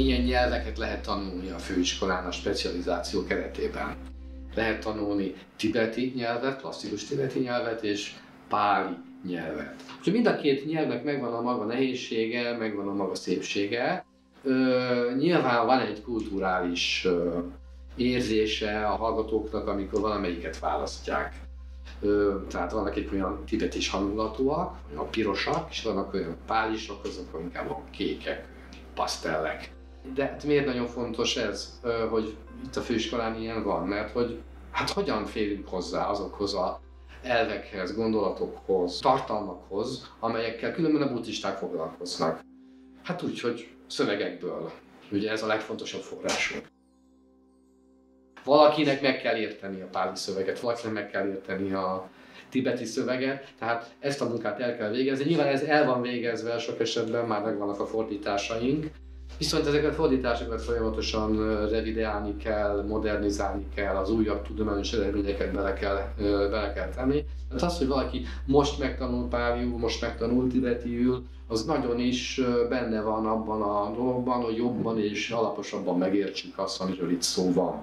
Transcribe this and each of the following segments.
milyen nyelveket lehet tanulni a főiskolán a specializáció keretében. Lehet tanulni tibeti nyelvet, klasszikus tibeti nyelvet és páli nyelvet. Úgyhogy mind a két nyelvnek megvan a maga nehézsége, megvan a maga szépsége. Nyilván van egy kulturális érzése a hallgatóknak, amikor valamelyiket választják. Tehát vannak egy olyan tibetis hangulatúak, olyan pirosak, és vannak olyan pálisok, azok inkább a kékek, pasztellek. De hát miért nagyon fontos ez, hogy itt a főiskolán ilyen van? Mert hogy hát hogyan férünk hozzá azokhoz az elvekhez, gondolatokhoz, tartalmakhoz, amelyekkel különben a buddhisták foglalkoznak. Hát úgy, hogy szövegekből. Ugye ez a legfontosabb forrásunk. Valakinek meg kell érteni a páli szöveget, valakinek meg kell érteni a tibeti szöveget, tehát ezt a munkát el kell végezni. Nyilván ez el van végezve, sok esetben már megvannak a fordításaink, viszont ezeket a fordításokat folyamatosan revideálni kell, modernizálni kell, az újabb tudományos eredményeket bele kell tenni. Tehát az, hogy valaki most megtanul páliul, most megtanul tibetiül, az nagyon is benne van abban a dologban, hogy jobban és alaposabban megértsük azt, amiről itt szó van.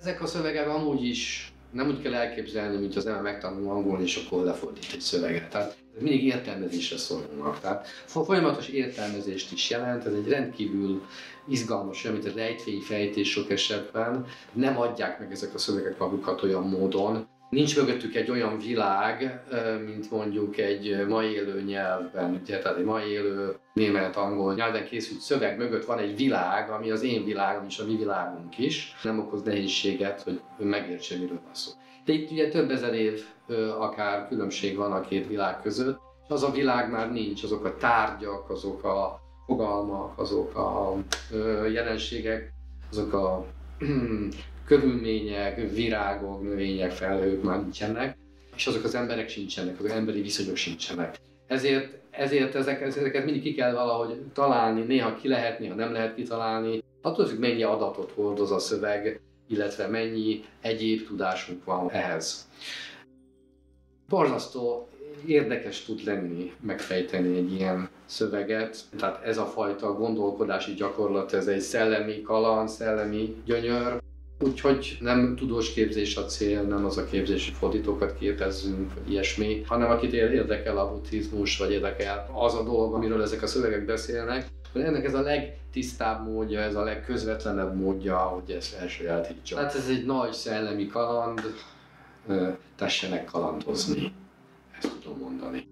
Ezek a szövegek amúgy is nem úgy kell elképzelni, mint az ember megtanul angolni és akkor lefordít egy szöveget. Tehát mindig értelmezésre szorulnak. Tehát folyamatos értelmezést is jelent, ez egy rendkívül izgalmas, mint a rejtvényfejtés sok esetben. Nem adják meg ezek a szövegek magukat olyan módon. Nincs mögöttük egy olyan világ, mint mondjuk egy ma élő nyelvben, ugye, tehát egy ma élő német-angol nyelven készült szöveg mögött van egy világ, ami az én világom és a mi világunk is. Nem okoz nehézséget, hogy megértse, miről van szó. De itt ugye több ezer év akár különbség van a két világ között, és az a világ már nincs, azok a tárgyak, azok a fogalmak, azok a jelenségek, azok a körülmények, virágok, növények, felhők már nincsenek, és azok az emberek sincsenek, az emberi viszonyok sincsenek. Ezért ezeket mindig ki kell valahogy találni, néha ki lehet, néha nem lehet kitalálni. Attól, hogy mennyi adatot hordoz a szöveg, illetve mennyi egyéb tudásunk van ehhez. Borzasztó érdekes tud lenni megfejteni egy ilyen szöveget. Tehát ez a fajta gondolkodási gyakorlat, ez egy szellemi kaland, szellemi gyönyör. Úgyhogy nem tudós képzés a cél, nem az a képzés, hogy fordítókat képezzünk, vagy ilyesmi, hanem akit érdekel a buddhizmus, vagy érdekel az a dolog, amiről ezek a szövegek beszélnek, hogy ennek ez a legtisztább módja, ez a legközvetlenebb módja, hogy ezt elsajátítsa. Hát ez egy nagy szellemi kaland, tessenek kalandozni, ezt tudom mondani.